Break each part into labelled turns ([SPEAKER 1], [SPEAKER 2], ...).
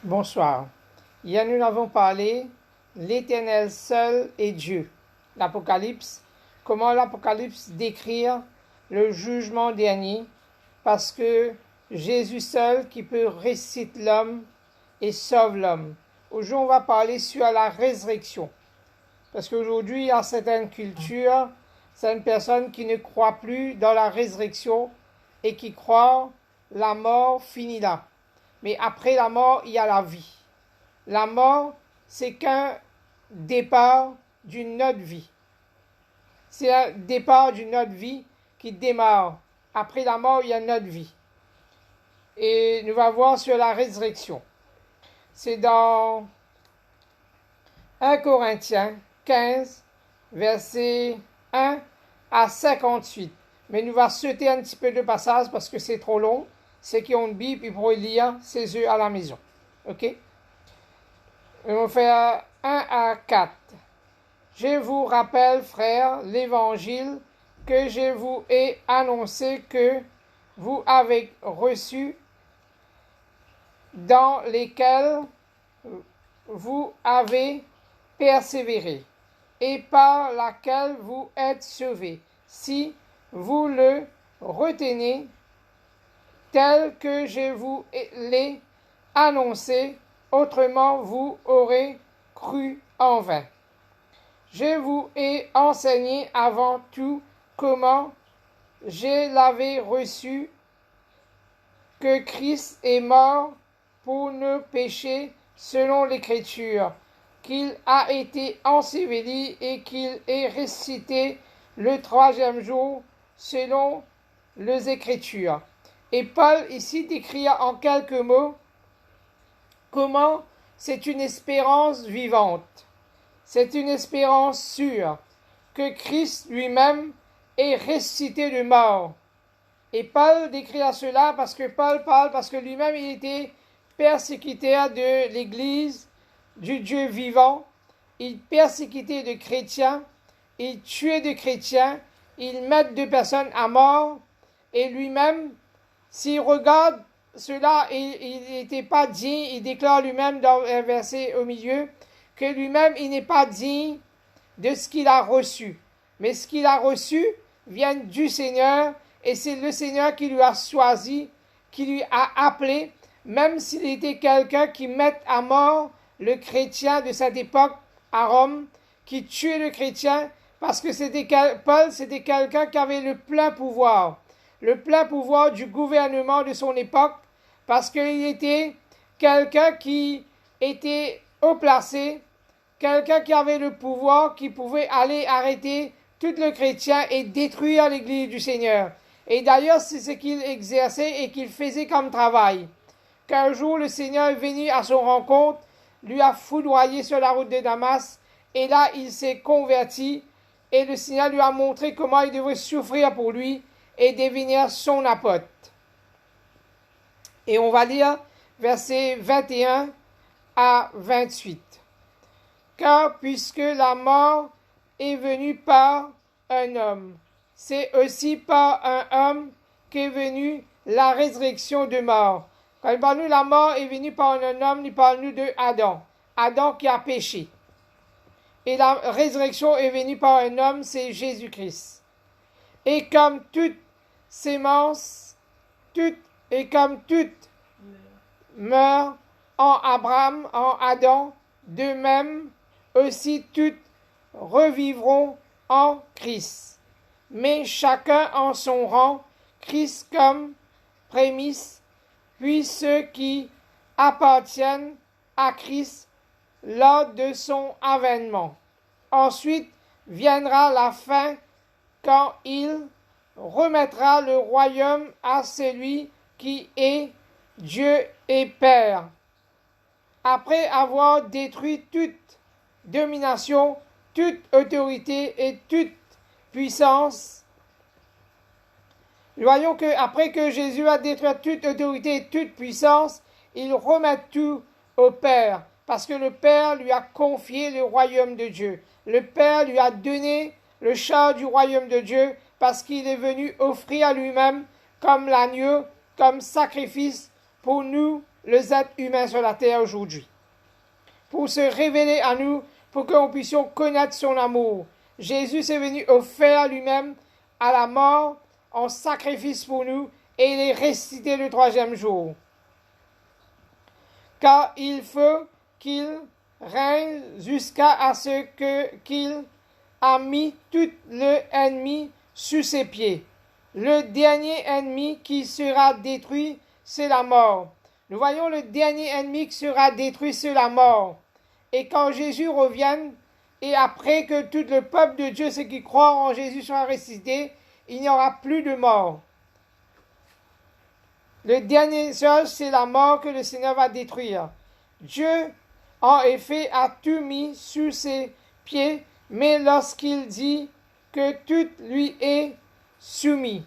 [SPEAKER 1] Bonsoir. Hier, nous avons parlé l'Éternel seul est Dieu. L'Apocalypse, comment l'Apocalypse décrit le jugement dernier, parce que Jésus seul qui peut ressusciter l'homme et sauve l'homme. Aujourd'hui, on va parler sur la résurrection. Parce qu'aujourd'hui, il y a certaines cultures, certaines personnes qui ne croient plus dans la résurrection et qui croient la mort finit là. Mais après la mort, il y a la vie. La mort, c'est qu'un départ d'une autre vie. C'est un départ d'une autre vie qui démarre. Après la mort, il y a une autre vie. Et nous allons voir sur la résurrection. C'est dans 1 Corinthiens 15, versets 1 à 58. Mais nous allons sauter un petit peu de passage parce que c'est trop long. Ceux qui ont une Bible, ils pourraient lire ces œufs à la maison. Ok? On va faire 1 à 4. Je vous rappelle, frères, l'évangile que je vous ai annoncé, que vous avez reçu, dans lesquels vous avez persévéré, et par laquelle vous êtes sauvés, si vous le retenez tel que je vous l'ai annoncé, autrement vous aurez cru en vain. Je vous ai enseigné avant tout comment je l'avais reçu, que Christ est mort pour nos péchés selon l'Écriture, qu'il a été enseveli et qu'il est ressuscité le troisième jour selon les Écritures. Et Paul ici décrit en quelques mots comment c'est une espérance vivante, c'est une espérance sûre, que Christ lui-même est ressuscité de mort. Et Paul décrit à cela parce que Paul parle parce que lui-même il était persécuteur de l'Église, du Dieu vivant, il persécutait de chrétiens, il tuait de chrétiens, il met de personnes à mort, et lui-même, s'il regarde cela, il n'était pas digne, il déclare lui-même dans un verset au milieu, que lui-même il n'est pas digne de ce qu'il a reçu. Mais ce qu'il a reçu vient du Seigneur, et c'est le Seigneur qui lui a choisi, qui lui a appelé, même s'il était quelqu'un qui met à mort le chrétien de cette époque à Rome, qui tuait le chrétien, parce que Paul, c'était quelqu'un qui avait le plein pouvoir du gouvernement de son époque, parce qu'il était quelqu'un qui était haut placé, quelqu'un qui avait le pouvoir, qui pouvait aller arrêter tout le chrétien et détruire l'église du Seigneur. Et d'ailleurs, c'est ce qu'il exerçait et qu'il faisait comme travail. Qu'un jour, le Seigneur est venu à son rencontre, lui a foudroyé sur la route de Damas, et là, il s'est converti, et le Seigneur lui a montré comment il devait souffrir pour lui, et devenir son apôtre. Et on va lire versets 21 à 28. Car puisque la mort est venue par un homme, c'est aussi par un homme qu'est venue la résurrection de mort. Quand il parle de la mort est venue par un homme, il parle nous de Adam. Adam qui a péché. Et la résurrection est venue par un homme, c'est Jésus-Christ. Et comme toute sémence, toute meurt en Abraham, en Adam, de même aussi toutes revivront en Christ. Mais chacun en son rang, Christ comme prémisse, puis ceux qui appartiennent à Christ lors de son avènement. Ensuite viendra la fin, quand il remettra le royaume à celui qui est Dieu et Père. Après avoir détruit toute domination, toute autorité et toute puissance, voyons que après que Jésus a détruit toute autorité et toute puissance, il remet tout au Père, parce que le Père lui a confié le royaume de Dieu. Le Père lui a donné le char du royaume de Dieu, parce qu'il est venu offrir à lui-même comme l'agneau, comme sacrifice pour nous les êtres humains sur la terre aujourd'hui. Pour se révéler à nous, pour que nous puissions connaître son amour. Jésus est venu offrir lui-même à la mort en sacrifice pour nous et il est ressuscité le troisième jour. Car il faut qu'il règne jusqu'à ce qu'il a mis tout l'ennemi sous ses pieds. Le dernier ennemi qui sera détruit, c'est la mort. Nous voyons le dernier ennemi qui sera détruit, c'est la mort. Et quand Jésus revienne, et après que tout le peuple de Dieu, ceux qui croient en Jésus, soit ressuscité, il n'y aura plus de mort. Le dernier chose, c'est la mort que le Seigneur va détruire. Dieu, en effet, a tout mis sous ses pieds, mais lorsqu'il dit que tout lui est soumis,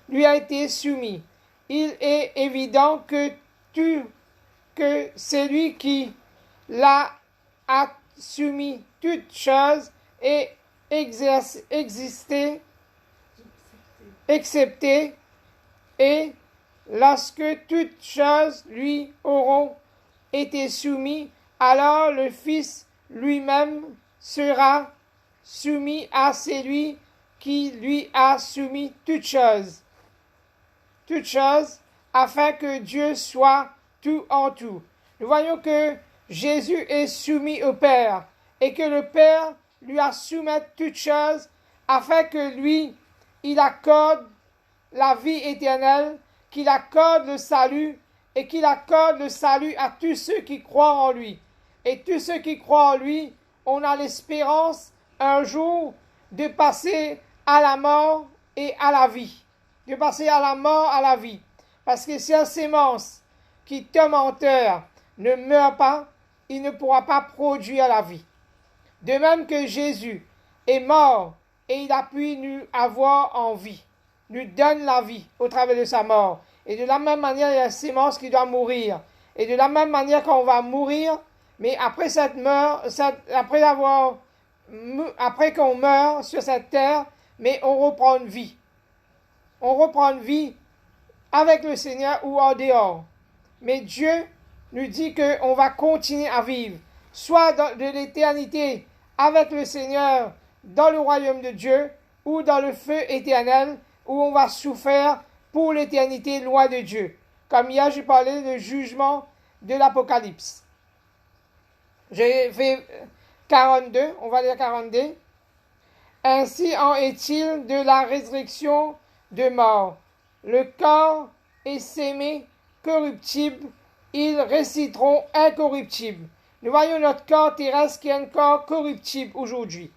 [SPEAKER 1] lui a été soumis, il est évident que celui qui l'a a soumis toutes choses et existé, excepté, et lorsque toutes choses lui auront été soumises, alors le Fils lui-même sera soumis à celui qui lui a soumis toutes choses. Toutes choses, afin que Dieu soit tout en tout. Nous voyons que Jésus est soumis au Père et que le Père lui a soumis toutes choses afin que lui, il accorde la vie éternelle, qu'il accorde le salut et qu'il accorde le salut à tous ceux qui croient en lui. Et tous ceux qui croient en lui, on a l'espérance un jour de passer à la mort et à la vie. De passer à la mort, à la vie. Parce que si la sémence qui tombe en terre ne meurt pas, il ne pourra pas produire la vie. De même que Jésus est mort et il a pu nous avoir en vie, nous donne la vie au travers de sa mort. Et de la même manière, il y a la sémence qui doit mourir. Et de la même manière qu'on va mourir, mais après après qu'on meurt sur cette terre, mais on reprend une vie. On reprend une vie avec le Seigneur ou en dehors. Mais Dieu nous dit qu'on va continuer à vivre, soit de l'éternité avec le Seigneur dans le royaume de Dieu, ou dans le feu éternel, où on va souffrir pour l'éternité loin de Dieu. Comme hier, j'ai parlé du jugement de l'Apocalypse. J'ai fait 42, on va lire 42. Ainsi en est-il de la résurrection de mort. Le corps est sémé corruptible, ils ressusciteront incorruptibles. Nous voyons notre corps terrestre qui est un corps corruptible aujourd'hui.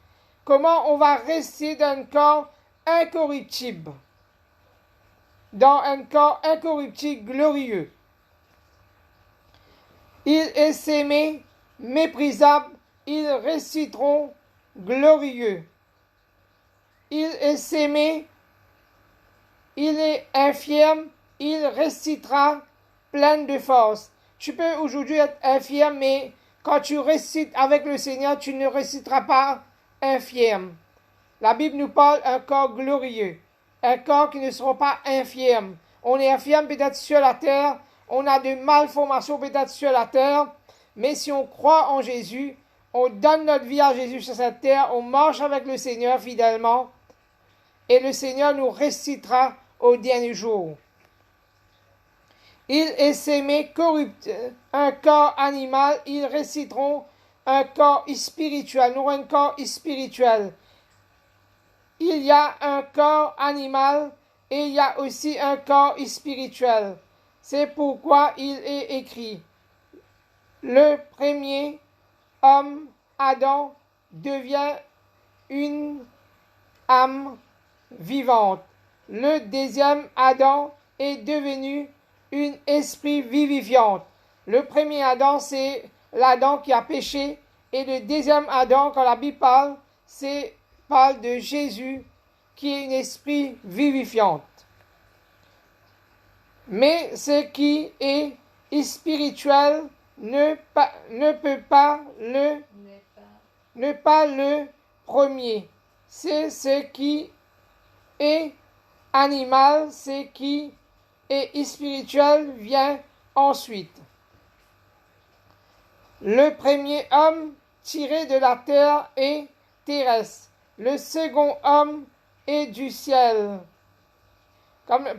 [SPEAKER 1] Comment on va rester dans un corps incorruptible? Dans un corps incorruptible glorieux. Il est sémé méprisable, ils ressusciteront glorieux. Il est sémé, il est infirme, il ressuscitera plein de force. Tu peux aujourd'hui être infirme, mais quand tu ressuscites avec le Seigneur, tu ne ressusciteras pas infirme. La Bible nous parle d'un corps glorieux, un corps qui ne sera pas infirme. On est infirme peut-être sur la terre, on a de malformations peut-être sur la terre, mais si on croit en Jésus, on donne notre vie à Jésus sur cette terre, on marche avec le Seigneur fidèlement, et le Seigneur nous ressuscitera au dernier jour. Il est sémé corrupt, un corps animal, ils ressusciteront un corps spirituel. Nous avons un corps spirituel. Il y a un corps animal et il y a aussi un corps spirituel. C'est pourquoi il est écrit, le premier homme, Adam, devient une âme vivante. Le deuxième Adam est devenu un esprit vivifiant. Le premier Adam, c'est l'Adam qui a péché. Et le deuxième Adam, quand la Bible parle de Jésus, qui est un esprit vivifiant. Mais ce qui est spirituel ne peut pas le premier. C'est ce qui est animal, ce qui est spirituel vient ensuite. Le premier homme tiré de la terre est terrestre. Le second homme est du ciel.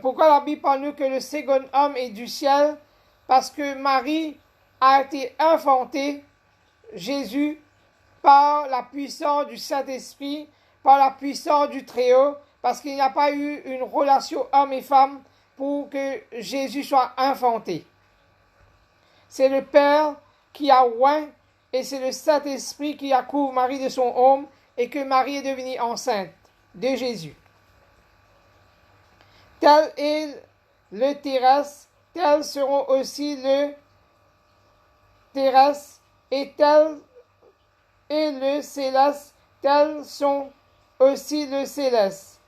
[SPEAKER 1] Pourquoi la Bible parle que le second homme est du ciel? Parce que Marie a été enfantée, Jésus, par la puissance du Saint-Esprit, par la puissance du Très-Haut, parce qu'il n'y a pas eu une relation homme et femme pour que Jésus soit enfanté. C'est le Père qui a oint et c'est le Saint-Esprit qui a couvert Marie de son homme et que Marie est devenue enceinte de Jésus. Tel est le terrestre, tels seront aussi le terrestre, et tel est le céleste, tels sont aussi le céleste.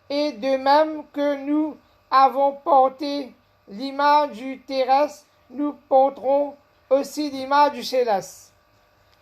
[SPEAKER 1] Et de même que nous avons porté l'image du terrestre, nous porterons aussi l'image du céleste.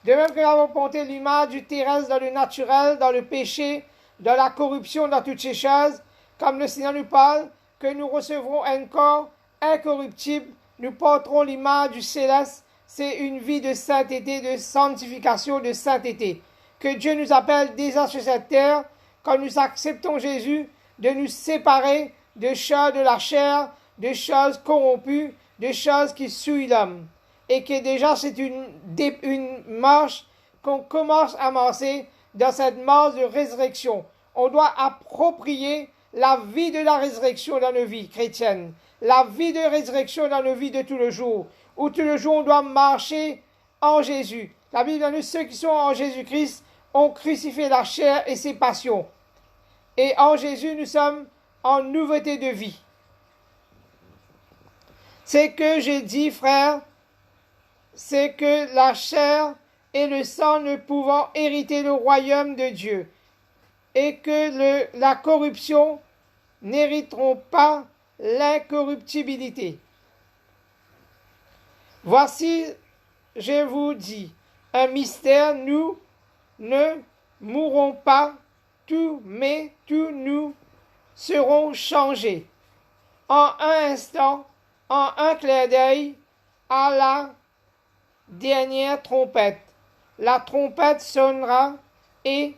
[SPEAKER 1] De même que nous avons porté l'image du terrestre dans le naturel, dans le péché, dans la corruption, dans toutes ces choses, comme le Seigneur nous parle, que nous recevrons un corps incorruptible, nous porterons l'image du céleste. C'est une vie de sainteté, de sanctification, de sainteté. Que Dieu nous appelle déjà sur cette terre, quand nous acceptons Jésus, de nous séparer de choses de la chair, de choses corrompues, de choses qui souillent l'homme. Et que déjà c'est une marche qu'on commence à avancer dans cette marche de résurrection. On doit approprier la vie de la résurrection dans nos vies chrétiennes, la vie de résurrection dans nos vies de tous les jours, où tous les jours on doit marcher en Jésus. La Bible dit que ceux qui sont en Jésus-Christ ont crucifié la chair et ses passions. Et en Jésus, nous sommes en nouveauté de vie. C'est que j'ai dit, frère, c'est que la chair et le sang ne pouvant hériter le royaume de Dieu, et que la corruption n'hériteront pas l'incorruptibilité. Voici, je vous dis, un mystère, nous ne mourrons pas, mais tous nous serons changés. En un instant, en un clin d'œil, à la dernière trompette. La trompette sonnera et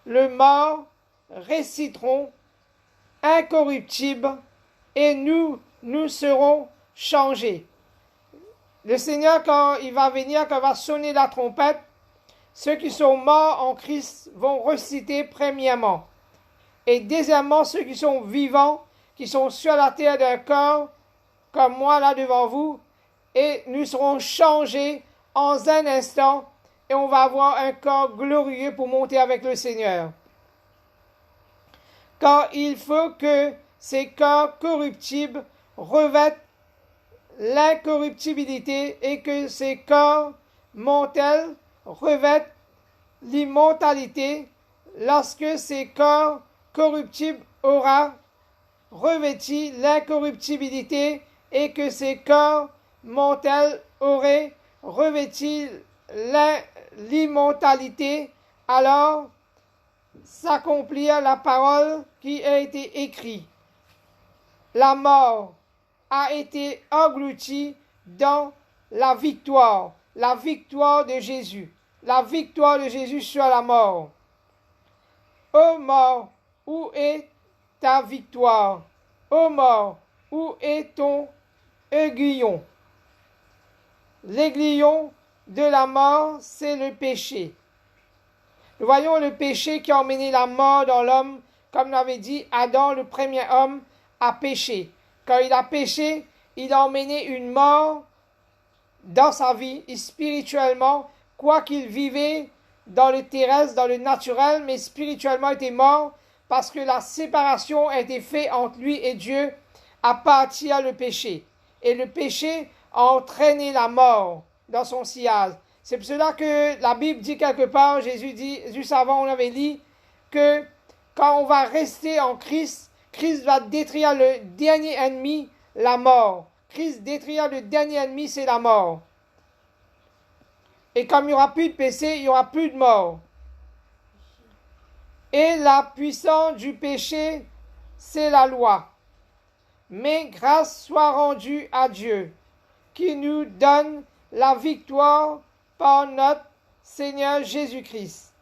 [SPEAKER 1] le mort ressusciteront incorruptibles et nous serons changés. Le Seigneur, quand il va venir, quand il va sonner la trompette, ceux qui sont morts en Christ vont ressusciter premièrement. Et deuxièmement, ceux qui sont vivants, qui sont sur la terre d'un corps, comme moi là devant vous, et nous serons changés en un instant, et on va avoir un corps glorieux pour monter avec le Seigneur. Car il faut que ces corps corruptibles revêtent l'incorruptibilité et que ces corps mortels revêtent l'immortalité lorsque ces corps corruptibles aura revêtu l'incorruptibilité et que ces corps mortels auraient revêtu l'immortalité, alors s'accomplir la parole qui a été écrite. La mort a été engloutie dans la victoire de Jésus, la victoire de Jésus sur la mort. Ô mort, où est ta victoire? Ô mort, où est ton aiguillon? L'aiguillon de la mort, c'est le péché. Nous voyons le péché qui a emmené la mort dans l'homme, comme l'avait dit Adam, le premier homme, a péché. Quand il a péché, il a emmené une mort dans sa vie, et spirituellement, quoi qu'il vivait dans le terrestre, dans le naturel, mais spirituellement il était mort, parce que la séparation a été faite entre lui et Dieu à partir du péché. Et le péché a entraîné la mort dans son sillage. C'est pour cela que la Bible dit quelque part, Jésus dit, juste avant on avait dit, que quand on va rester en Christ, Christ va détruire le dernier ennemi, la mort. Christ détruire le dernier ennemi, c'est la mort. Et comme il n'y aura plus de péché, il n'y aura plus de mort. Et la puissance du péché, c'est la loi. Mais grâce soit rendue à Dieu, qui nous donne la victoire par notre Seigneur Jésus-Christ.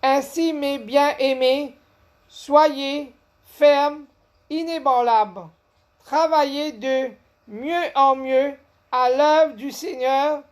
[SPEAKER 1] Ainsi, mes bien-aimés, soyez fermes, inébranlables, travaillez de mieux en mieux à l'œuvre du Seigneur,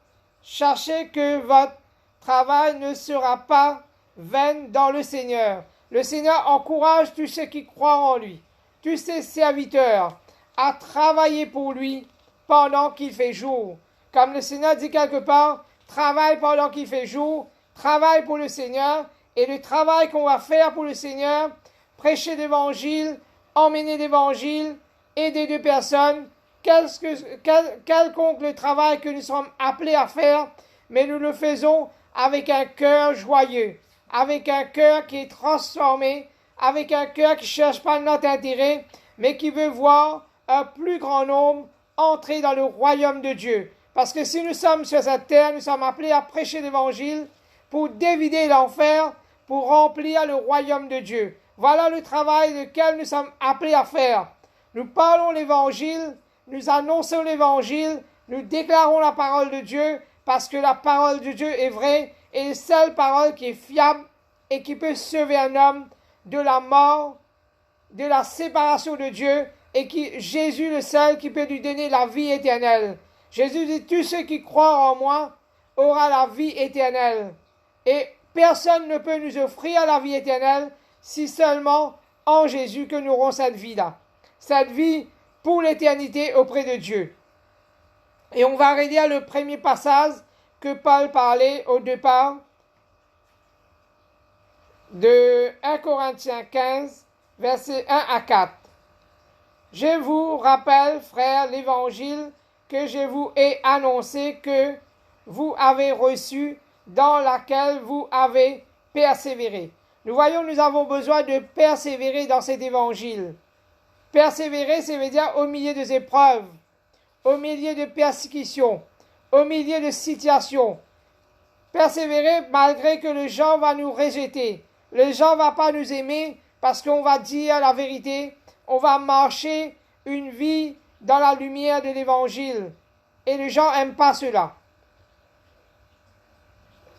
[SPEAKER 1] cherchez que votre travail ne sera pas vain dans le Seigneur. Le Seigneur encourage tous ceux qui croient en lui, tous ses serviteurs, à travailler pour lui pendant qu'il fait jour. Comme le Seigneur dit quelque part, travaille pendant qu'il fait jour, travaille pour le Seigneur, et le travail qu'on va faire pour le Seigneur, prêcher l'évangile, emmener l'évangile, aider deux personnes, quelconque le travail que nous sommes appelés à faire, mais nous le faisons avec un cœur joyeux, avec un cœur qui est transformé, avec un cœur qui ne cherche pas notre intérêt, mais qui veut voir un plus grand nombre entrer dans le royaume de Dieu. Parce que si nous sommes sur cette terre, nous sommes appelés à prêcher l'évangile pour dévider l'enfer, pour remplir le royaume de Dieu. Voilà le travail lequel nous sommes appelés à faire. Nous parlons l'évangile, nous annonçons l'évangile, nous déclarons la parole de Dieu, parce que la parole de Dieu est vraie et la seule parole qui est fiable et qui peut sauver un homme de la mort, de la séparation de Dieu, et Jésus le seul qui peut lui donner la vie éternelle. Jésus dit, tous ceux qui croient en moi auront la vie éternelle. Et personne ne peut nous offrir la vie éternelle si seulement en Jésus que nous aurons cette vie-là. Cette vie pour l'éternité auprès de Dieu. Et on va relire le premier passage que Paul parlait au départ de 1 Corinthiens 15, versets 1 à 4. Je vous rappelle, frères, l'évangile que je vous ai annoncé, que vous avez reçu, dans laquelle vous avez persévéré. Nous voyons, nous avons besoin de persévérer dans cet évangile. Persévérer, ça veut dire au milieu des épreuves, au milieu de persécutions, au milieu de situations. Persévérer malgré que les gens vont nous rejeter. Les gens ne vont pas nous aimer parce qu'on va dire la vérité. On va marcher une vie dans la lumière de l'évangile. Et les gens n'aiment pas cela.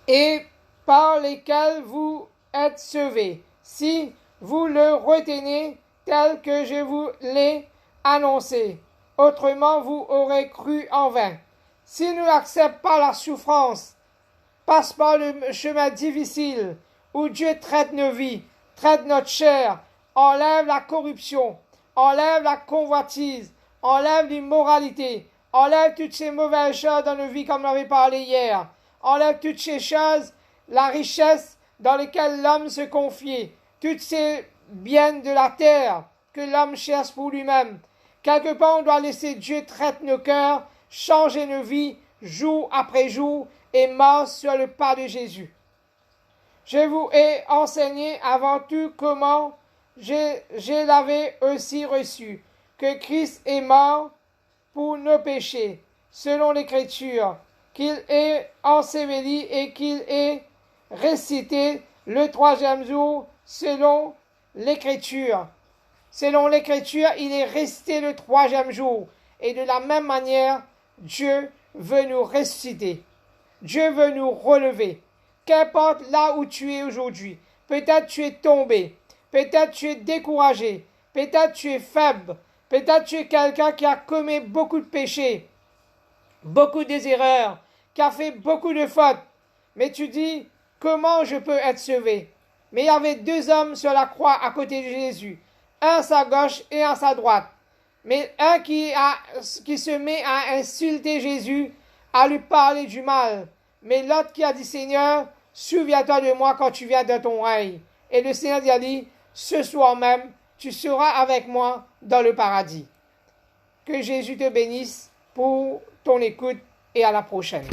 [SPEAKER 1] Et par lesquels vous êtes sauvés, si vous le retenez tel que je vous l'ai annoncé. Autrement, vous aurez cru en vain. Si nous n'acceptons pas la souffrance, passe par le chemin difficile où Dieu traite nos vies, traite notre chair, enlève la corruption, enlève la convoitise, enlève l'immoralité, enlève toutes ces mauvaises choses dans nos vies comme on avait parlé hier, enlève toutes ces choses, la richesse dans laquelle l'homme se confie, toutes ces biens de la terre que l'homme cherche pour lui-même. Quelque part, on doit laisser Dieu traiter nos cœurs, changer nos vies, jour après jour, et marche sur le pas de Jésus. Je vous ai enseigné avant tout comment je l'avais aussi reçu, que Christ est mort pour nos péchés, selon l'Écriture, qu'il est enseveli et qu'il est ressuscité le troisième jour, selon l'Écriture. Selon l'Écriture, il est resté le troisième jour. Et de la même manière, Dieu veut nous ressusciter. Dieu veut nous relever. Qu'importe là où tu es aujourd'hui, peut-être tu es tombé, peut-être tu es découragé, peut-être tu es faible, peut-être tu es quelqu'un qui a commis beaucoup de péchés, beaucoup d'erreurs, qui a fait beaucoup de fautes. Mais tu dis, comment je peux être sauvé? Mais il y avait deux hommes sur la croix à côté de Jésus, un à sa gauche et un à sa droite. Mais un qui se met à insulter Jésus, à lui parler du mal. Mais l'autre qui a dit, Seigneur, souviens-toi de moi quand tu viens dans ton règne. Et le Seigneur lui a dit, ce soir même, tu seras avec moi dans le paradis. Que Jésus te bénisse pour ton écoute et à la prochaine.